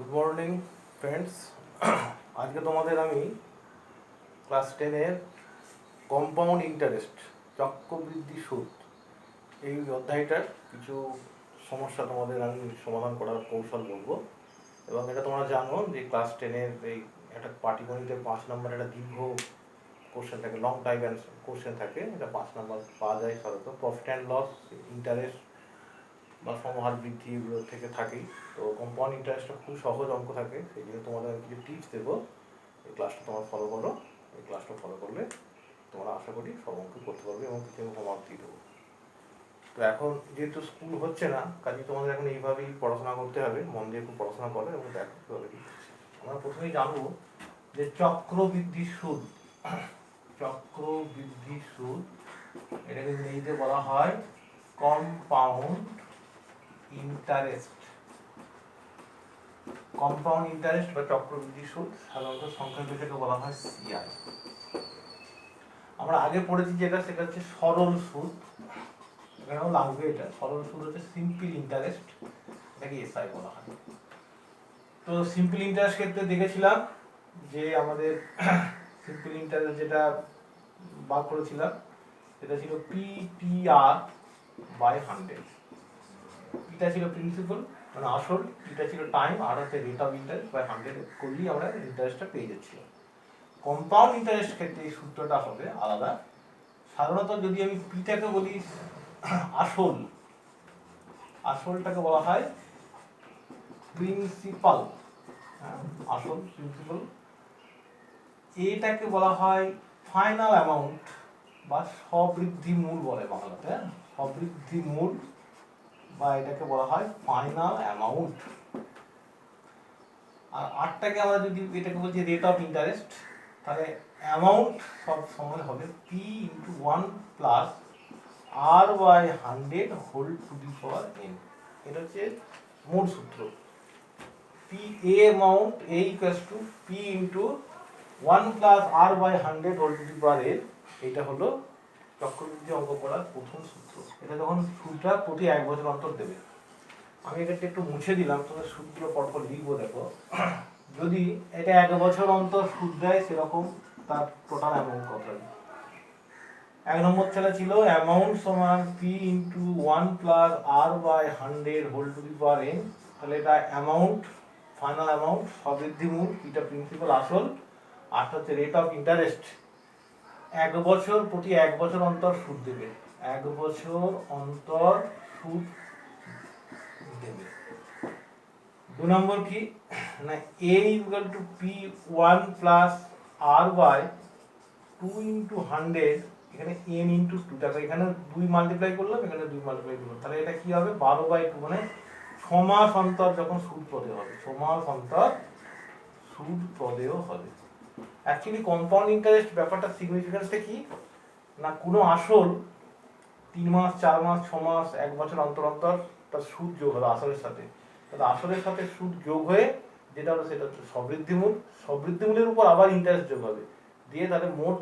Good morning friends. আজকে তোমাদের আমি ক্লাস 10-এর কম্পাউন্ড ইন্টারেস্ট চক্রবৃদ্ধি সুদ এই অধ্যায়টার কিছু সমস্যা তোমাদের আমি সমাধান করার কৌশল বলবো। এবং এটা তোমরা জানো যে ক্লাস 10-এর এই একটা পাটিগণিতে 5 নম্বর একটা দীর্ঘ কোশ্চেন থাকে, লং টাইম কোশ্চেন থাকে, এটা 5 নম্বর পাওয়া যায় সাধারণত। প্রফিট অ্যান্ড লস, ইন্টারেস্ট বা সমহার বৃদ্ধি এগুলো থেকে থাকেই। তো কম্পাউন্ড ইন্টারেস্টটা খুব সহজ অঙ্ক থাকে, সেই জন্য তোমাদের আমি কিছু টিপস দেবো। এই ক্লাসটা তোমরা ফলো করো। এই ক্লাসটা ফলো করলে তোমরা আশা করি সব অঙ্ক করতে পারবে এবং কিছু হোমওয়ার্ক দিয়ে দেবো। তো এখন যেহেতু স্কুল হচ্ছে না, কাজে তোমাদের এখন এইভাবেই পড়াশোনা করতে হবে। মন দিয়ে খুব পড়াশোনা করো এবং দেখো কীভাবে কী করছে। আমরা প্রথমেই জানবো যে চক্রবৃদ্ধি সুদ। চক্রবৃদ্ধি সুদ এটাকে ইংরেজিতে বলা হয় কম্পাউন্ড ইন্টারেস্ট। কম্পাউন্ড ইন্টারেস্ট বা চক্রবৃদ্ধি সুদ সাধারণত সংক্ষেপে বলা হয় সিআই। আমরা আগে পড়েছি যেটা, সেটা হচ্ছে সরল সুদ। এখানেও লাগবে এটা। সরল সুদ হচ্ছে সিম্পল ইন্টারেস্ট, এটাকে এসআই বলা হয়। তো সিম্পল ইন্টারেস্ট ক্ষেত্রে দেখেছিলাম যে আমাদের সিম্পল ইন্টারেস্ট যেটা বার করেছিলাম সেটা ছিল পিটিআর বাই 100। পিটা ছিল প্রিন্সিপাল মানে আসল, পিটা ছিল টাইম, আর হচ্ছে রেট অফ ইন্টারেস্ট বাই 100 করলেই আমরা ইন্টারেস্টটা পেয়ে যাচ্ছিলাম। কম্পাউন্ড ইন্টারেস্ট ক্ষেত্রে এই সূত্রটা হবে আলাদা। সাধারণত যদি আমি পিটাকে বলি আসল, আসলটাকে বলা হয় প্রিন্সিপাল, আসল প্রিন্সিপাল। এটাকে বলা হয় ফাইনাল অ্যামাউন্ট বা সবৃদ্ধি মূল বলে বাংলাতে, সবৃদ্ধি মূল, বা এটাকে বলা হয় ফাইনাল অ্যামাউন্ট। আর আটটাকে আমরা যদি এটাকে বলছি রেট অফ ইন্টারেস্ট, তাহলে অ্যামাউন্ট সব সময় হবে P into 1 plus R by 100 whole to the power N. এটা হচ্ছে মূল সূত্র। P A amount A equals to P into 1 plus R by 100 whole to the power N. এটা হলো চক্রবৃদ্ধি অঙ্ক করার প্রথম সূত্র। এটা যখন সুদটা প্রতি 1 বছর অন্তর দেবে। আমি এটাকে একটু মুছে দিলাম, তোমাদের সুদগুলো পরপর লিখবো। দেখো, যদি এটা 1 বছর অন্তর সুদ দেয় সেরকম তার টোটাল অ্যামাউন্ট কত হবে। 1 নম্বর ছেলে ছিল অ্যামাউন্ট সমান P into 1 plus R by 100 whole to the power N. তাহলে এটা অ্যামাউন্ট, ফাইনাল অ্যামাউন্ট, সবৃদ্ধি মূল, এটা প্রিন্সিপাল আসল, আর হচ্ছে রেট অফ ইন্টারেস্ট। 1 বছর প্রতি 1 বছর অন্তর সুদ দেবে, 1 বছর অন্তর সুদ দেবে। 2 নম্বর কি না, a equal to P 1 plus R by 2 into 100, এখানে n ইন্টু 2, দেখো এখানে 2 মাল্টিপ্লাই করলাম, এখানে 2 মাল্টিপ্লাই করলাম, তাহলে এটা কি হবে 12/2, মানে 6 মাস অন্তর যখন সুদ প্রদেয় হবে, 6 মাস অন্তর সুদ প্রদেয় হবে। অ্যাকচুয়ালি কম্পাউন্ড ইন্টারেস্ট ব্যাপারটা সিগনিফিকেন্সটা কি না, কোনো আসল 3 মাস 4 মাস 6 মাস 1 বছর অন্তর অন্তর তার সুদ যোগ হবে আসলের সাথে। তাহলে আসলের সাথে সুদ যোগ হয়ে যেটা হলো সেটা হচ্ছে সবৃদ্ধিমূল, সবৃদ্ধিমূলের উপর আবার ইন্টারেস্ট যোগ হবে, দিয়ে তাহলে মোট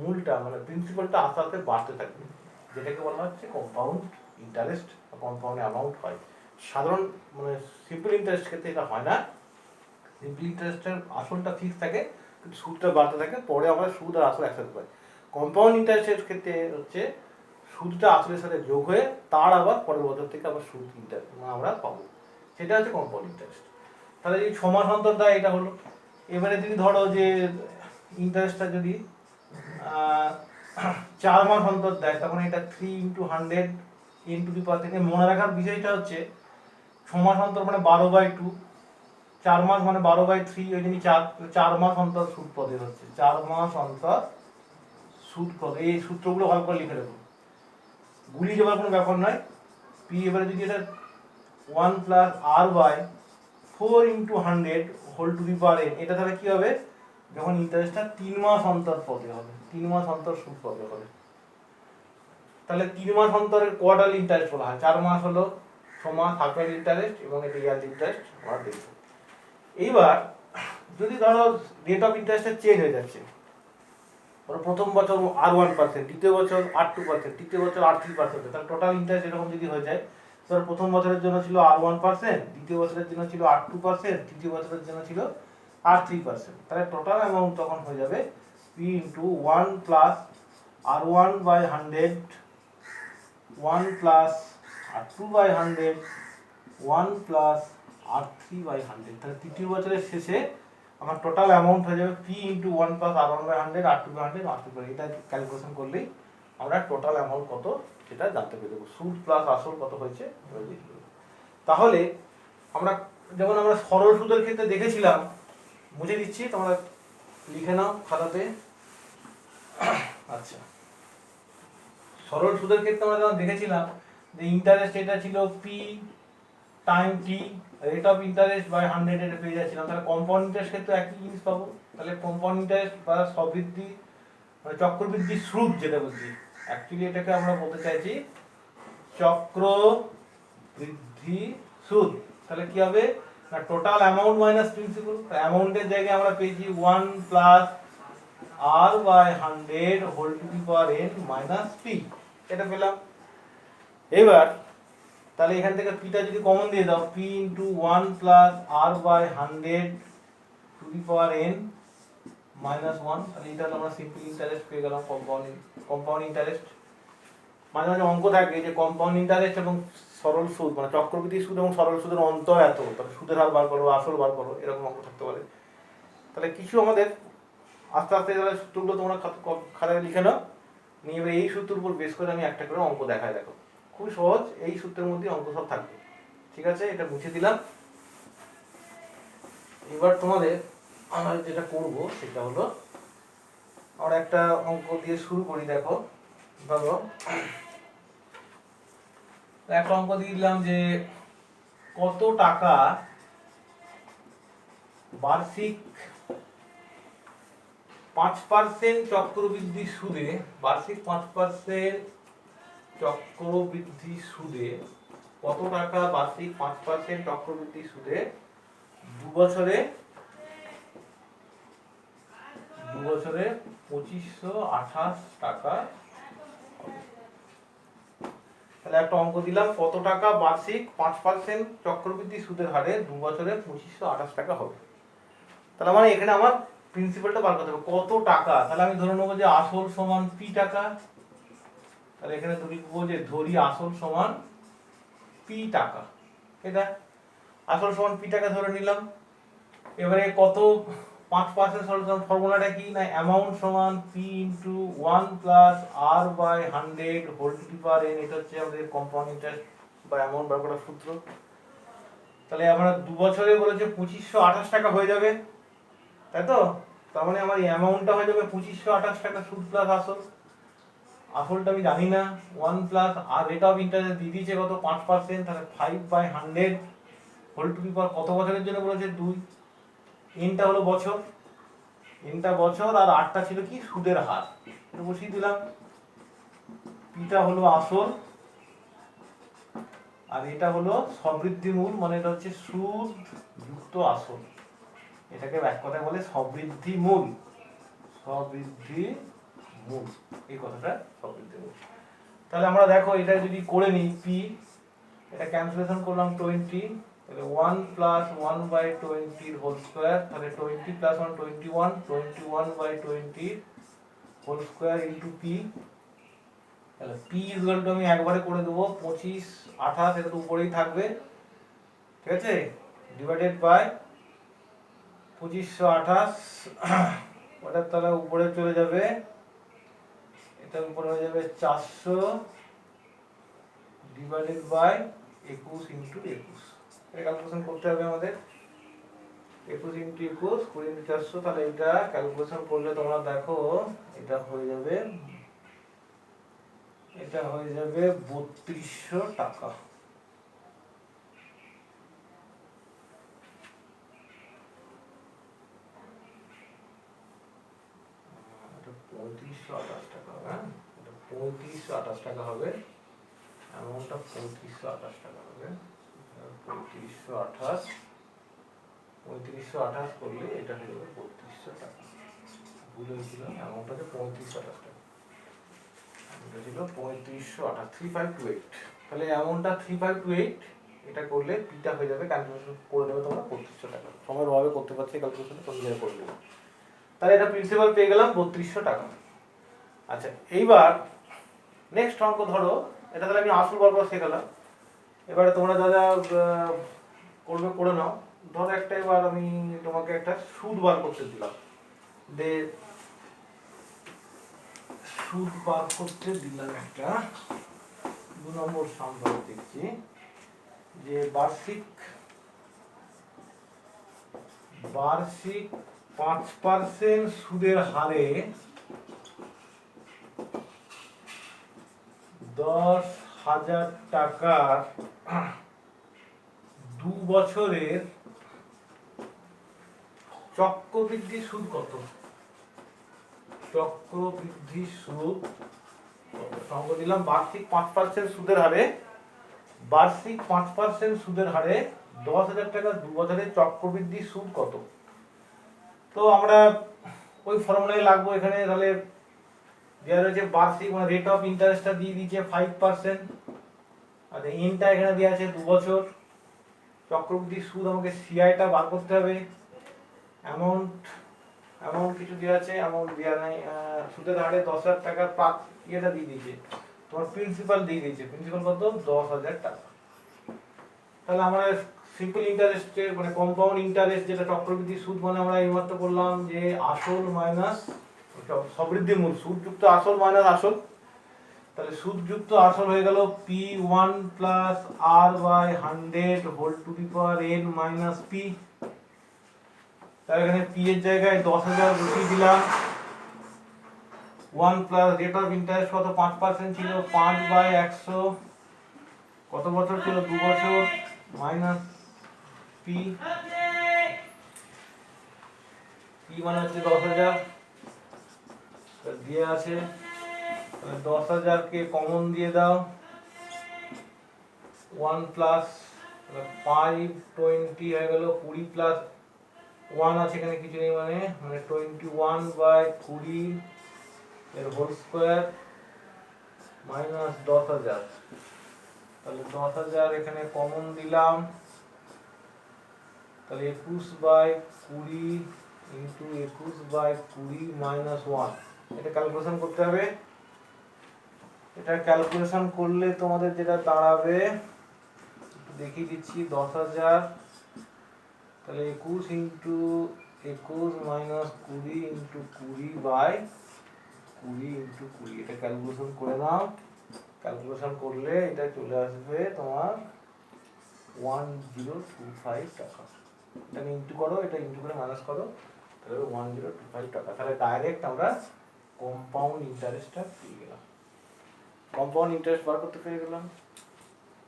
মূলটা মানে প্রিন্সিপালটা আস্তে আস্তে বাড়তে থাকবে, যেটাকে বলা হচ্ছে কম্পাউন্ড ইন্টারেস্ট বা কম্পাউন্ড অ্যামাউন্ট হয়। সাধারণ মানে সিম্পল ইন্টারেস্ট ক্ষেত্রে এটা হয় না। সিম্পল ইন্টারেস্টের আসলটা ফিক্স থাকে, কিন্তু সুদটা বাড়তে থাকে, পরে আমরা সুদ আর আসল একসাথে পাই। কম্পাউন্ড ইন্টারেস্টের ক্ষেত্রে হচ্ছে সুদটা আসলের সাথে যোগ হয়ে তার আবার পরের বছর থেকে আবার সুদ ইন্টারেস্ট আমরা পাবো, সেটা হচ্ছে কম্পাউন্ড ইন্টারেস্ট। তাহলে এই 6 মাস অন্তর দেয় এটা হলো। এবারে যদি ধরো যে ইন্টারেস্টটা যদি 4 মাস অন্তর দেয়, তখন এটা 3 ইন্টু 100 ইন টু দি পাওয়ার থেকে। মনে রাখার বিষয়টা হচ্ছে 6 মাস অন্তর মানে 12/2, 4 মাস মানে 12/3, ওই জন্য 4 মাস অন্তর সুদ পদে হচ্ছে, 4 মাস অন্তর সুদ পদে। এই সূত্রগুলো ভালো করে লিখে রাখুন, গুলিয়ে যাওয়ার কোনো ব্যাপার নয়। পি এবারে যদি এটা 1 plus R by 4 into 100 whole to the power N, এটা তাহলে কি হবে যখন ইন্টারেস্টটা 3 মাস অন্তর পদে হবে, 3 মাস অন্তর সুদ পদে হবে। তাহলে 3 মাস অন্তরের কোয়ার্টারলি ইন্টারেস্ট বলা হয়। 4 মাস হলো 6 মাস হাফ ইয়ারলি ইন্টারেস্ট এবং এটা ইয়ারলি ইন্টারেস্ট আমরা দেখব। এইবার যদি ধরো রেট অফ ইন্টারেস্টটা চেঞ্জ হয়ে যাচ্ছে, ধরো প্রথম বছর আর 1%, দ্বিতীয় বছর আর 2%, তৃতীয় বছর আর 3%, তাহলে টোটাল ইন্টারেস্ট এরকম যদি হয়ে যায়, ধর প্রথম বছরের জন্য ছিল R1%, দ্বিতীয় বছরের জন্য ছিল R2%, তৃতীয় বছরের জন্য ছিল R3%। তাহলে টোটাল অ্যামাউন্ট তখন হয়ে যাবে P into 1 plus R1/100, 1 plus R2/100, 1 plus R3/100। তাহলে তৃতীয় বছরের শেষে আমার টোটাল অ্যামাউন্ট হয়ে যাবে P into 1 plus R1/100, R2/100, R3/100। এটা ক্যালকুলেশন করলেই আমরা টোটাল অ্যামাউন্ট কত সেটা জানতে পেরে যাবো। সুদ প্লাস আসল কত হয়েছে তাহলে আমরা যেমন আমরা সরল সুদের ক্ষেত্রে দেখেছিলাম, বুঝে দিচ্ছি তোমরা লিখে নাও খাতাতে। আচ্ছা, সরল সুদের ক্ষেত্রে আমরা যখন দেখেছিলাম যে ইন্টারেস্ট এটা ছিল P time T, rate of interest by 100 এটা পেয়ে যাচ্ছিলাম। তাহলে কম্পাউন্ড ইন্টারেস্ট ক্ষেত্রে একই জিনিস পাবো। তাহলে কম্পাউন্ড ইন্টারেস্ট বা সবৃদ্ধি মানে চক্রবৃদ্ধি সুদ যেটা বলছি, অ্যাকচুয়ালি এটাকে আমরা বলতে চাইছি চক্রবৃদ্ধি সুদ। তাহলে কি হবে না, টোটাল অ্যামাউন্ট মাইনাস প্রিন্সিপাল। অ্যামাউন্টের জায়গায় আমরা পেয়েছি 1 plus R/100 whole to the power n minus p, এটা পেলাম। এবার তাহলে এখান থেকে পিটা যদি কমন দিয়ে দাও, p into 1 plus R/100 two the power n minus 1। তাহলে এটা আমরা সিম্পল ইন্টারেস্ট পেয়ে গেলাম, কম্পাউন্ড ইন্টারেস্ট। মাঝে মাঝে অঙ্ক থাকে যে কম্পাউন্ড ইন্টারেস্ট এবং সরল সুদ মানে চক্রবৃদ্ধি সুদ এবং সরল সুদের অন্তর এত, তাহলে সুদের হার বার করো, আসল বার করো, এরকম অঙ্ক থাকতে পারে। তাহলে কিছু আমাদের আস্তে আস্তে তাহলে সূত্রগুলো তোমরা খাতায় লিখে নাও, নিয়ে এবার এই সূত্রের উপর বেস করে আমি একটা করে অঙ্ক দেখায়। দেখো খুবই সহজ, এই সূত্রের মধ্যে অঙ্ক সব থাকবে। ঠিক আছে, এটা মুছে দিলাম। এবার তোমাদের আমরা যেটা করব সেটা হলো আমরা একটা অঙ্ক দিয়ে শুরু করি। দেখো ধরো একটা অঙ্ক দিয়ে দিলাম যে কত টাকা বার্ষিক 5% চক্রবৃদ্ধি সুদে, বার্ষিক 5% চক্রবৃদ্ধি সুদে কত টাকা বার্ষিক 5% চক্রবৃদ্ধি সুদে 2 বছরে 2528 টাকা হবে। তাহলে একটা অঙ্ক দিলাম কত টাকা বার্ষিক 5% চক্রবৃদ্ধি সুদের হারে 2 বছরে 2528 টাকা হবে। তাহলে মানে এখানে আমার প্রিন্সিপালটা বার করতে হবে কত টাকা। তাহলে আমি ধরে নেবো যে আসল সমান পি টাকা। তাহলে এখানে ধরি আসল সমান পি টাকা, এটা আসল সমান পি টাকা ধরে নিলাম। এবারে কত 5% সলিউশন ফর্মুলাটা কি না, অ্যামাউন্ট সমান P into 1 plus R/100 whole to the power n। এটা হচ্ছে আমাদের কম্পাউন্ড ইন্টারেস্ট বা অ্যামাউন্ট বার করার সূত্র। তাহলে আমরা 2 বছরে বলেছে 2528 টাকা হয়ে যাবে, তাই তো? তার মানে আমার অ্যামাউন্টটা হয়ে যাবে 2528 টাকা সুদ প্লাস আসল। আসলটা আমি জানি না, 1 plus R rate of interest দিয়ে দিয়েছে কত 5%, তাহলে 5/100 হোল টু দি পাওয়ার কত বছরের জন্য বলেছে 2, এনটা হলো বছর, এনটা বছর আর আটটা ছিল কি সুদের হার, এটা বসিয়ে দিলাম। পিটা হলো আসল আর এটা হলো সবৃদ্ধি মূল, মানে এটা হচ্ছে সুদ যুক্ত আসল। এটাকে এক কথায় বলে সবৃদ্ধি মূল, সবৃদ্ধি মূল, এই কথাটা সবৃদ্ধি মূল। তাহলে আমরা দেখো এটা যদি করে নিই পি, এটা ক্যান্সেলেশন করলাম 20, তাহলে 1 প্লাস 1/20 হোল স্কয়ার, তাহলে 20 plus 1 21, 21/20 whole square into P. তাহলে পি ইকুয়াল টু আমি একবারে করে দেবো 25 28, এটা তো উপরেই থাকবে, ঠিক আছে, ডিভাইডেড বাই 2528, ওটা তাহলে উপরে চলে যাবে, এটার উপরে হয়ে যাবে 400 ডিভাইডেড বাই 21 ইন্টু 21। এটা ক্যালকুলেশন করতে হবে আমাদের, 21 ইন্টু 21 20 ইন্টু 400। তাহলে এটা ক্যালকুলেশন করলে তোমরা দেখো এটা হয়ে যাবে 3200 টাকা। এটা 3528 টাকা হবে, হ্যাঁ এটা 3528 টাকা হবে, অ্যামাউন্টটা 3528 টাকা হবে। 3528 করলে এটা হয়ে যাবে 3200 টাকা। ভুল হয়েছিল, অ্যামাউন্টটা হচ্ছে 3528 টাকা, এটা ছিল 3528, 3528। তাহলে অ্যামাউন্টটা 3528, এটা করলে পিটা হয়ে যাবে, ক্যালকুলেশন করে নেবে তোমরা 3200 টাকা। সময়ের অভাবে করতে পারছি ক্যালকুলেশন, তুমি নিজে করে নেবে। তাহলে এটা প্রিন্সিপাল পেয়ে গেলাম 3200 টাকা। আচ্ছা এইবার নেক্সট অঙ্ক ধরো, এটা তাহলে আমি আসল বার করা শেখালাম। এবারে তোমরা যা যা করবে করে নাও। ধরো একটা এবার আমি তোমাকে একটা সুদ বার করতে দিলাম, যে সুদ বার করতে দিলাম একটা 2 নম্বর সাম্বার দেখছি, যে বার্ষিক 5% সুদের হারে 10,000 টাকার 2 বছরের চক্রবৃদ্ধি সুদ কত? চক্রবৃদ্ধি সুদ সঙ্গ দিলাম বার্ষিক 5% সুদের হারে, বার্ষিক 5% সুদের হারে 10,000 টাকা 2 বছরের চক্রবৃদ্ধি সুদ কত? তো আমরা ওই ফর্মুলায় লাগবো এখানে। তাহলে দেওয়া রয়েছে বার্ষিক মানে রেট অফ ইন্টারেস্টটা দিয়ে দিয়েছে 5%, আর এনটা এখানে দেওয়া আছে 2 বছর। চক্রবৃদ্ধি সুদ আমাকে সিআইটা বার করতে হবে। অ্যামাউন্ট কিছু দেওয়া আছে, অ্যামাউন্ট দেওয়া নাই। সুদের হারে 10,000 টাকার ইয়েটা দিয়ে দিয়েছে, তোমার প্রিন্সিপাল দিয়ে দিয়েছে। প্রিন্সিপাল কত? 10,000 টাকা। তাহলে আমরা সিম্পল ইন্টারেস্টে মানে কম্পাউন্ড ইন্টারেস্ট যেটা চক্রবৃদ্ধি সুদ মানে আমরা এইমাত্র করলাম যে আসল মাইনাস সবৃদ্ধি মূল, সুদযুক্ত আসল মাইনাস আসল। তাহলে সুদযুক্ত আসল হয়ে গেল P1 plus R/100 whole to the power n minus p। তাহলে এখানে p এর জায়গায় 10,000 বসিয়ে দিলাম। 1 প্লাস রেট অফ ইন্টারেস্ট কত? 5% ছিল, 5/100 কত বছর ছিল? 2 বছর, মাইনাস p। p মানে হচ্ছে 10,000 দিয়ে আছে। 10,000 কে কমন দিয়ে দাও, 1 প্লাস 520 হয়ে গেল, 20 প্লাস 1 আছে এখানে কিছু নেই, মানে 21/20 এর হোল স্কয়ার মাইনাস 10,000। তাহলে 10,000 এখানে কমন দিলাম, তাহলে 21/20 ইন্টু 21/20 মাইনাস 1। এটা ক্যালকুলেশন করতে হবে। এটা ক্যালকুলেশন করলে তোমাদের যেটা দাঁড়াবে দেখিয়ে দিচ্ছি, 10,000 তাহলে 21 ইন্টু 21 মাইনাস 20 ইন্টু 20/20 ইন্টু 20। এটা ক্যালকুলেশন করে নাও। ক্যালকুলেশন করলে এটা চলে আসবে তোমার 1025 টাকা। এটা ইন্টু করো, এটা ইন্টু করে মাইনাস করো, তাহলে 1025 টাকা। তাহলে ডাইরেক্ট আমরা কম্পাউন্ড ইন্টারেস্টটা পেয়ে গেলাম, কম্পাউন্ড ইন্টারেস্ট বার করতে পেরে গেলাম।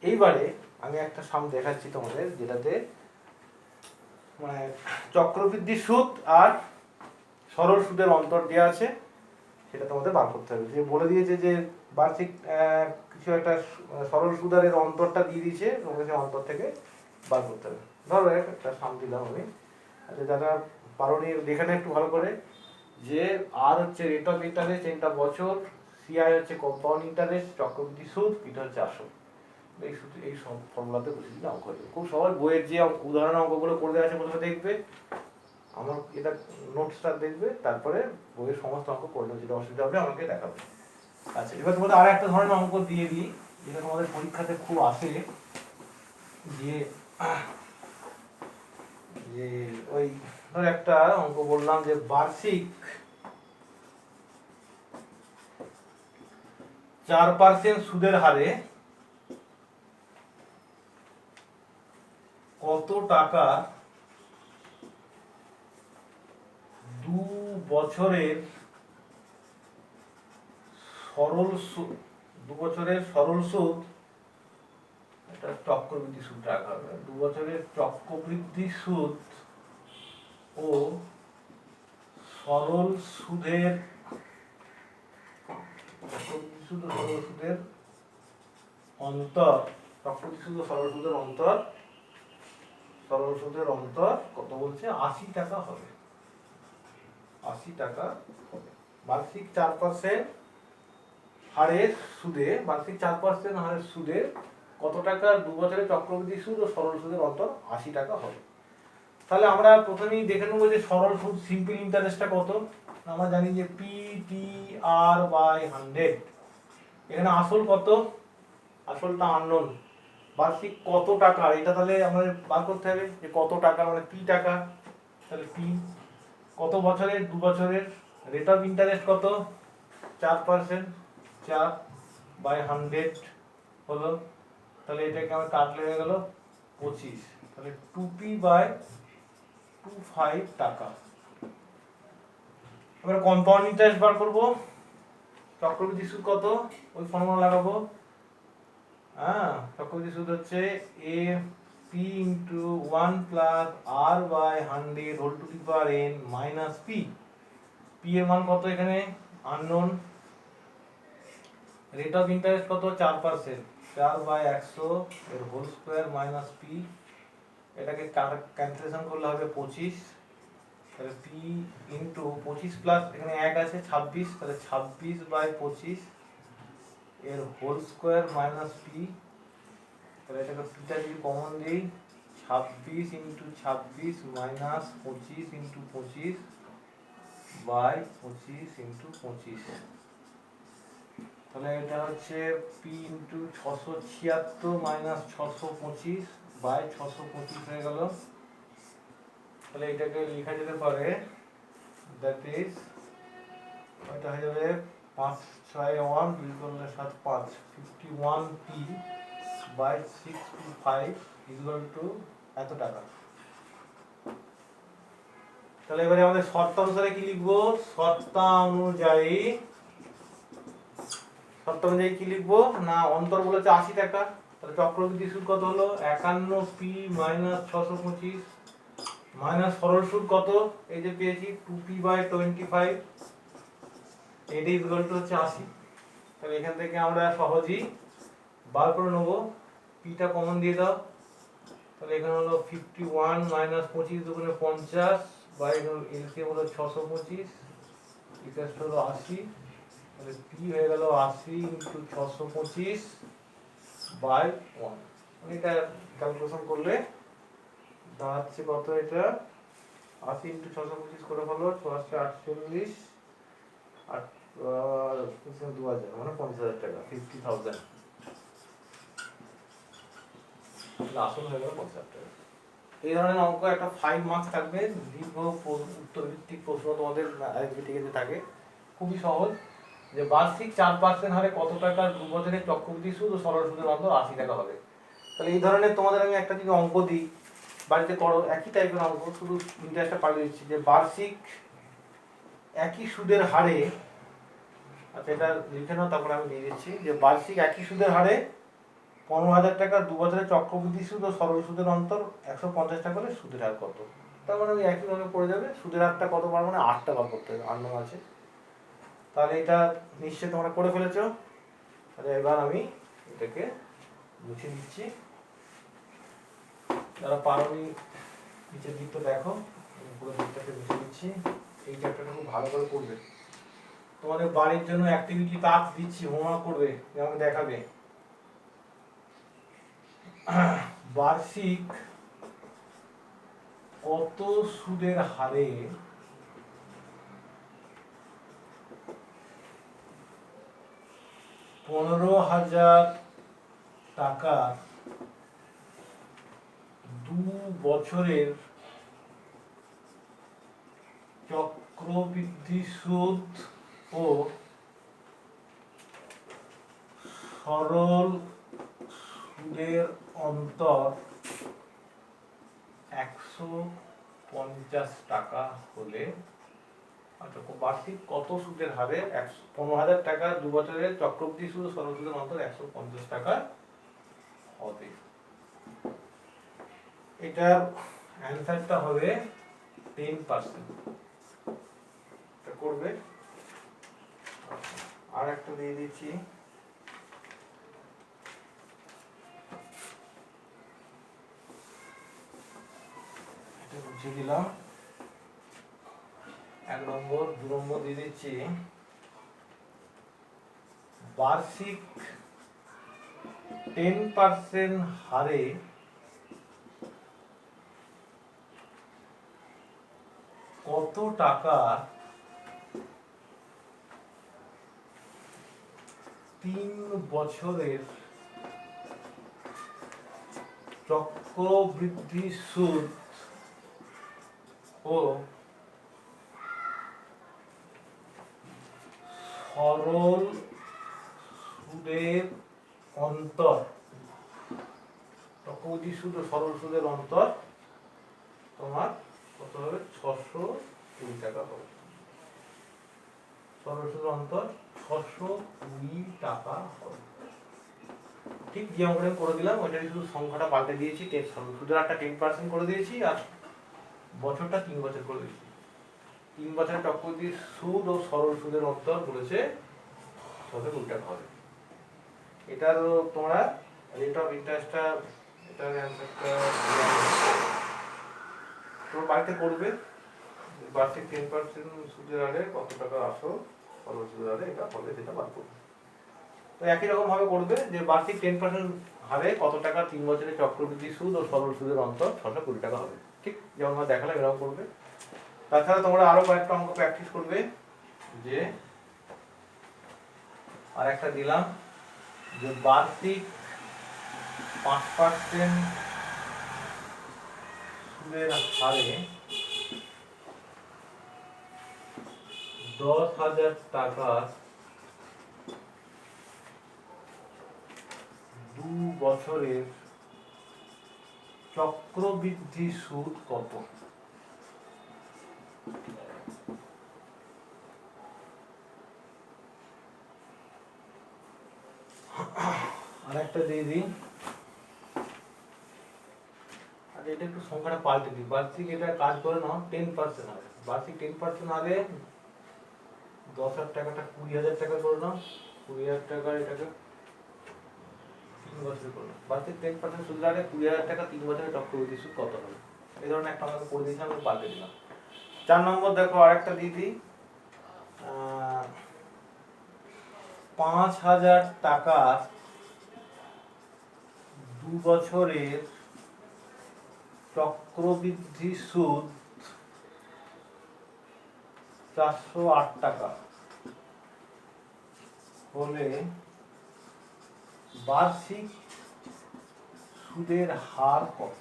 এইবারে আমি একটা সাম দেখাচ্ছি তোমাদের, যেটাতে মানে চক্রবৃদ্ধি সুদ আর সরল সুদের অন্তর দেওয়া আছে, সেটা তোমাদের বার করতে হবে। যে বলে দিয়েছে যে বার্ষিক কিছু একটা সরল সুদ আর এর অন্তরটা দিয়ে দিয়েছে, তোমাকে সেই অন্তর থেকে বার করতে হবে। ধরো একটা সাম দিলাম আমি, আচ্ছা যারা পারোনি দেখে একটু ভালো করে, যে আর হচ্ছে রেট অফ ইন্টারেস্ট, এটা বছর, সিআই হচ্ছে কম্পাউন্ড ইন্টারেস্ট, চক্রবৃদ্ধি সুদ, পিটা হচ্ছে আসল। এই সূত্র এই সব ফর্মুলাতে বসে দিলে অঙ্ক হয়ে যাবে খুব সহজ। বইয়ের যে উদাহরণ অঙ্কগুলো করে দেওয়া আছে প্রথমে দেখবে, আমার এটা নোটসটা দেখবে, তারপরে বইয়ের সমস্ত অঙ্ক করে নেবে, যেটা অসুবিধা হবে আমাকে দেখাবে। আচ্ছা এবার তোমাদের আর একটা ধরনের অঙ্ক দিয়ে দিই, যেটা তোমাদের পরীক্ষাতে খুব আসে, যে যে ওই ধর একটা অঙ্ক বললাম যে বার্ষিক 4% সুদের হারে কত টাকা 2 বছরের সরল সুদ, 2 বছরের সরল সুদ, এটা চক্রবৃদ্ধি সুদ রাখা হবে, 2 বছরের চক্রবৃদ্ধি সুদ ও সরল সুদের অন্তর, চক্রবৃদ্ধি সুদ ও সরল সুদের অন্তর, সরল সুদের অন্তর কত বলছে? 80 টাকা হবে। 80 টাকা হবে। বার্ষিক 4% হারের সুদে বার্ষিক 4% হারের সুদে কত টাকার 2 বছরের চক্রবৃদ্ধি সুদ ও সরল সুদের অন্তর 80 টাকা হবে। তাহলে আমরা প্রথমেই দেখে নেবো যে সরল সুদ সিম্পল ইন্টারেস্টটা কত। আমরা জানি যে PTR/100। এখানে আসল কত, আসলটা আননোন। বার্ষিক কত টাকা, এটা তাহলে আমাদের বার করতে হবে যে কত টাকা, মানে P টাকা, তাহলে P। কত বছরের, 2 বছরের। রেট অফ ইন্টারেস্ট কত, 4%, 4/100 হলো। তাহলে এটাকে আমার কাটলে হয়ে গেল 25, তাহলে 2P/25 টাকা। এবার কম্পাউন্ড ইন্টারেস্ট বার করবো। চক্রবৃদ্ধি সুদ কত, ওই ফর্মুলা লাগাবো। চক্রবৃদ্ধি সুদ হচ্ছে AP into 1 plus R/100 whole to the power n minus P। P এর মান কত এখানে আননোন। রেট অফ ইন্টারেস্ট কত, 4%, 4/100 এর হোল স্কয়ার মাইনাস P। এটাকে ক্যালকুলেশন করলে হবে 25, তাহলে P ইন্টু 25 প্লাস এখানে 1 আছে 26, তাহলে 26/25 এর হোল স্কয়ার মাইনাস P। তাহলে এটাকে পিটা যদি কমন দিই, 26 ইন্টু 26 মাইনাস 25 ইন্টু 25/25 ইন্টু 25। তাহলে এটা হচ্ছে P ইন্টু 676 মাইনাস 625/625 হয়ে গেল। তাহলে এটাকে লেখা যেতে পারে, দ্যাট ইজ এটা হয়ে যাবে 5 6 1 2 করলে 7 5 51P/625 ইকুয়াল টু এত টাকা। তাহলে এবারে আমাদের শর্তানুসারে কি লিখবো, শর্তানুযায়ী কি লিখবো না, অন্তর বলেছে 80 টাকা। তাহলে চক্রবৃদ্ধি সুদ কত হলো 51P-625 মাইনাস সরল সুদ কত, এই যে পেয়েছি 2P/25, এটা ইকুয়াল টু হচ্ছে 80। তাহলে এখান থেকে আমরা সহজেই বার করে নেবো। পিটা কমন দিয়ে দাও, তাহলে এখানে হলো 51 মাইনাস 25 দুগুণে 50 বা এলসিএম হলো 625 ইকুয়াল টু হলো 80। তাহলে পি হয়ে গেল 80 ইন্টু 625/1। এটা ক্যালকুলেশন করলে দাঁড়াচ্ছে কত, এটা 80 ইন্টু 625 করে ফেলো 648 আর 2000 মানে 50,000 টাকা, 50,000। আসল হয়ে গেল 50,000 টাকা। এই ধরনের অঙ্ক একটা 5 মার্কস থাকবে, দীর্ঘ উত্তর ভিত্তিক প্রশ্ন তোমাদের অ্যারিথমেটিকে থাকে। খুবই সহজ, যে বার্ষিক 4% হারে কত টাকার 2 বছরের চক্রবৃদ্ধি সুদ ও সরল সুদের অন্তর 80 টাকা হবে। তাহলে এই ধরনের তোমাদের আমি একটা যদি অঙ্ক দিই, বাড়িতে করো, একই টাইপের অঙ্ক, শুধু ইন্টারেস্টটা পাল্টে দিচ্ছি, যে বার্ষিক একই সুদের হারে, আচ্ছা এটা লিখে নাও তারপরে আমি দিয়ে দিচ্ছি, যে বার্ষিক একই সুদের হারে 15,000 টাকা 2 বছরের চক্রবৃদ্ধি সুদ ও সরল সুদের অন্তর 150 টাকা হলে সুদের হার কত। তার মানে আমি একইভাবে পড়ে যাবে, সুদের হারটা কত বার মানে 8 টাকা করতে হবে, আন্দাজ আছে। তাহলে এটা নিশ্চয়ই তোমরা করে ফেলেছো। তাহলে এবার আমি এটাকে মুছে দিচ্ছি। যারা পারোনি নিচের দিকটা দেখো, পুরো দিকটাকে মুছে দিচ্ছি। এই চ্যাপ্টারটা খুব ভালো করে পড়বে। তোমাদের বাড়ির জন্য অ্যাক্টিভিটি টাস্ক দিচ্ছি, হোমওয়ার্ক করবে, আমাকে দেখাবে। বার্ষিক কত সুদের হারে 15,000 টাকা 2 বছরের চক্রবৃদ্ধি সুদ ও সরল সুদের অন্তর 150 টাকা হলে, আচ্ছা বার্ষিক কত সুদের হারে 15,000 টাকা 2 বছরের চক্রবৃদ্ধি সুদ ও সরল সুদের অন্তর 150 টাকা হবে। এটার অ্যান্সারটা হবে 10%। এটা করবে। আর একটা দিয়ে দিচ্ছি, এটা বুঝিয়ে দিলাম। 1 নম্বর 2 নম্বর দিয়ে দিচ্ছি, বার্ষিক 10% হারে কত টাকা 3 বছরের চক্রবৃদ্ধি সুদ ও সরল সুদের অন্তর, চক্রবৃদ্ধি সুদ ও সরল সুদের অন্তর তোমার কত হবে? 620 টাকা হবে। সরল সুদের অন্তর 620 টাকা হবে। ঠিক যে অঙ্কটা করে দিলাম ওইটাই শুধু সংখ্যাটা পাল্টে দিয়েছি, সুদের হারটা 10% করে দিয়েছি আর বছরটা 3 বছর করে দিয়েছি। 3 বছরের চক্রবৃদ্ধি সুদ ও সরল সুদের অন্তর বলেছে 620 টাকা হবে। এটার তোমরা রেট অফ ইন্টারেস্টটা, এটার অ্যান্সারটা তোমরা বাড়িতে করবে। বার্ষিক 10% সুদের হারে কত টাকা আসো সরল সুদের হারে এটা হবে, সেটা বার করবে। তো একই রকম ভাবে করবে যে বার্ষিক 10% হারে কত টাকা 3 বছরের চক্রবৃদ্ধি সুদ ও সরল সুদের অন্তর 620 টাকা হবে। ঠিক যেমন আমরা দেখালাম এরকম করবে। তাছাড়া তোমরা আরো কয়েকটা অঙ্ক প্র্যাকটিস করবে। যে আর একটা দিলাম যে বার্ষিক 5% সুদের হারে 10,000 টাকার 2 বছরের চক্রবৃদ্ধি সুদ কত? আর একটা দিয়ে দিই, আর এটা একটু সংখ্যাটা পাল্টে দিই। বার্ষিক এটা কাজ করে নাও 10% হারে, বার্ষিক 10% হারে 10,000 টাকাটা 20,000 টাকা করে নাও, 20,000 টাকা এটাকে 3 বছরে করে নাও। বার্ষিক 10% সুদের হারে 20,000 টাকা 3 বছরের চক্রবৃদ্ধি সুদ কত হবে? এই ধরনের একটা আমাকে করে দিয়েছিলাম, আমি পাল্টে দিলাম। 4 নম্বর দেখো আরেকটা দিয়ে দিই, 5,000 টাকা 2 বছরের চক্রবৃদ্ধি সুদ 408 টাকা হলে বার্ষিক সুদের হার কত?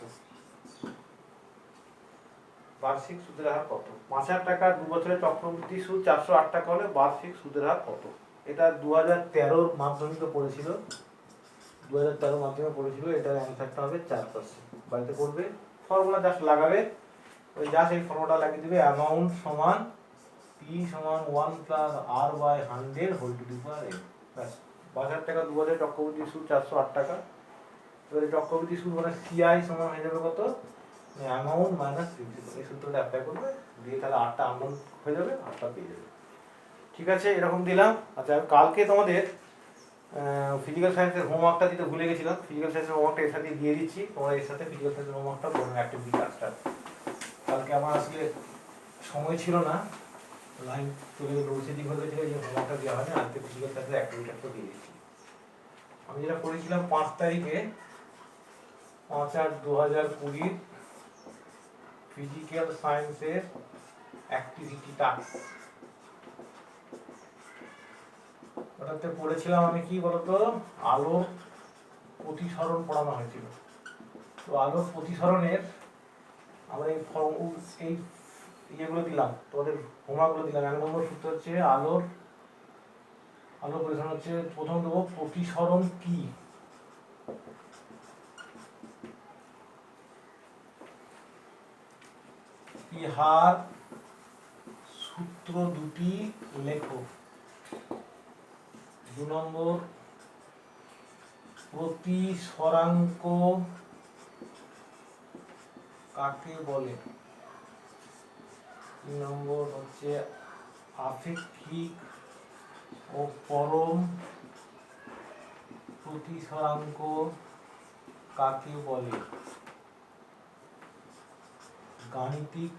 বার্ষিক সুদের হার কত? 5,000 টাকা 2 বছরের চক্রবৃদ্ধি সুদ 408 টাকা হলে বার্ষিক সুদের হার কত? এটা 2013 মাধ্যমিকে পড়েছিল, 2013 মাধ্যমিকে পড়েছিল। এটার অ্যান্সারটা হবে 4%। বাড়িতে করবে, ফর্মুলা জাস্ট লাগাবে, ওই জাস্ট এই ফর্মুলাটা লাগিয়ে দিবে, অ্যামাউন্ট সমান P সমান 1 প্লাস R বাই 100 whole to the power n। ব্যাস, 5,000 টাকা 2 বছরের চক্রবৃদ্ধি সুদ 408 টাকা। এবারে চক্রবৃদ্ধি সুদ মানে CI সমান হয়ে যাবে কত? Amount minus principal. এই সূত্রটা অ্যাপ্লাই করবে, দিয়ে তাহলে 8টা আননোন হয়ে যাবে, 8টা পেয়ে যাবে। ঠিক আছে, এরকম দিলাম। আচ্ছা, কালকে তোমাদের ফিজিক্যাল সায়েন্সের হোমওয়ার্কটা দিতে ভুলে গেছিলাম। ফিজিক্যাল সায়েন্সের হোমওয়ার্কটা এর সাথে দিয়ে দিচ্ছি, তোমরা এর সাথে ফিজিক্যাল সায়েন্সের হোমওয়ার্কটা করবে, অ্যাক্টিভিটি কাজটা। কালকে আমার আসলে সময় ছিল না, লাইন চলে লোডশেডিং হয়ে গেছিল, এই হোমওয়ার্কটা দেওয়া হয়নি। আজকে ফিজিক্যাল সায়েন্সের অ্যাক্টিভিটিটা দিয়ে দিচ্ছি। আমি যেটা করেছিলাম 5 তারিখে 5/8/2020 ফিজিক্যাল সায়েন্সের অ্যাক্টিভিটি টাস্ক, ওটাতে পড়েছিলাম আমি কি বলতো, আলোর প্রতিসরণ পড়ানো হয়েছিল। তো আলোর প্রতিসরণের আমরা এই ইয়েগুলো দিলাম, তোমাদের হোমওয়ার্কগুলো দিলাম। 1 নম্বর সূত্র হচ্ছে আলোর প্রতিসরণ হচ্ছে, প্রথম দেবো প্রতিসরণ কি, ইহার সূত্র দুটি লেখো। 2 নম্বর প্রতিসরাঙ্ক কাকে বলে। 3 নম্বর হচ্ছে আপেক্ষিক ও পরম প্রতিসরাঙ্ক কাকে বলে, গাণিতিক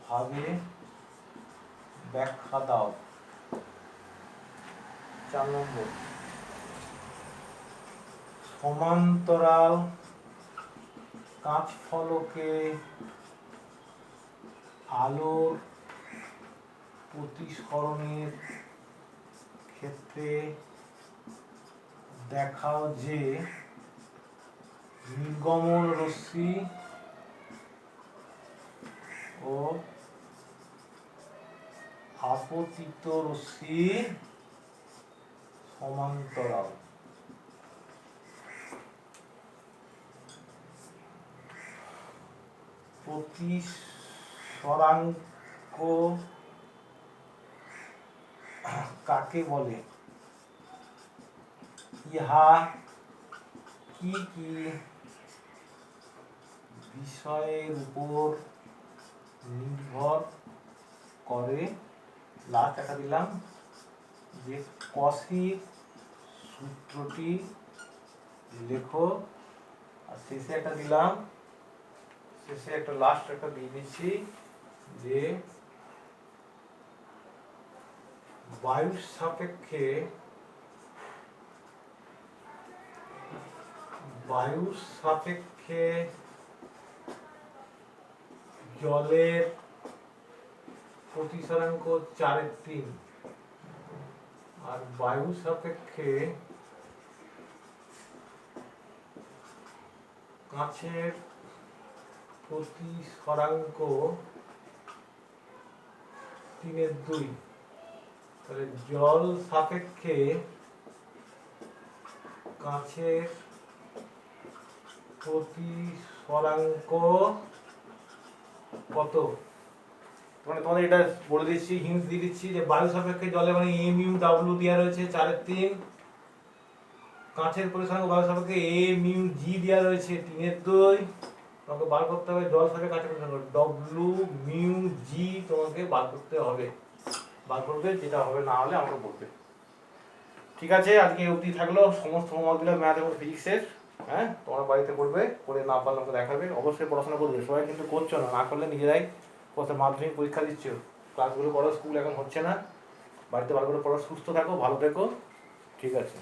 ভাবে ব্যাখ্যা দাও। 4 নম্বর সমান্তরাল কাঁচ ফলকে আলোর প্রতিসরণের ক্ষেত্রে দেখাও যে নির্গমন রশ্মি ও আপতিত রশ্মি সমান্তরাল। প্রতিসরাঙ্ক কাকে বলে? ইহা কি কি বিষয়ের উপর নির্ভর করে? লাস্ট একটা দিলাম যে কসির সূত্রটি লেখো, আর শেষে একটা দিলাম, শেষে একটা লাস্ট একটা দিয়ে দিচ্ছি যে বায়ুর সাপেক্ষে জলের প্রতিসরাঙ্ক 4/3 আর বায়ুর সাপেক্ষে কাঁচের প্রতিসরাঙ্ক 3/2। তাহলে জল সাপেক্ষে কাঁচের প্রতিসরাঙ্ক কত? মানে তোমাদের এটা বলে দিচ্ছি, হিন্ট দিয়ে দিচ্ছি যে বায়ু সাপেক্ষে জলে মানে এ মিউ ডাব্লিউ দেওয়া রয়েছে 4/3, কাঁচের প্রতিসরাঙ্ক বায়ু সাপেক্ষে এ মিউ জি দেওয়া রয়েছে 3/2। তোমাকে বার করতে হবে জল সাপেক্ষে কাঁচের প্রতিসরাঙ্ক ডব্লিউ মিউ জি, তোমাকে বার করতে হবে, বার করবে, যেটা হবে না হলে আমাকে বলবে। ঠিক আছে, আজকে অবধি থাকলো সমস্ত হোমওয়ার্কগুলো ম্যাথ এবং ফিজিক্সের। হ্যাঁ, তোমরা বাড়িতে করবে, করে না পারলে আমাকে দেখাবে, অবশ্যই পড়াশোনা করবে, সবাই কিন্তু করছো না, না করলে নিজেরাই মাধ্যমিক পরীক্ষা দিচ্ছ, ক্লাসগুলো করো, স্কুল এখন হচ্ছে না, বাড়িতে ভালো করে পড়ো, সুস্থ থাকো, ভালো থেকো, ঠিক আছে।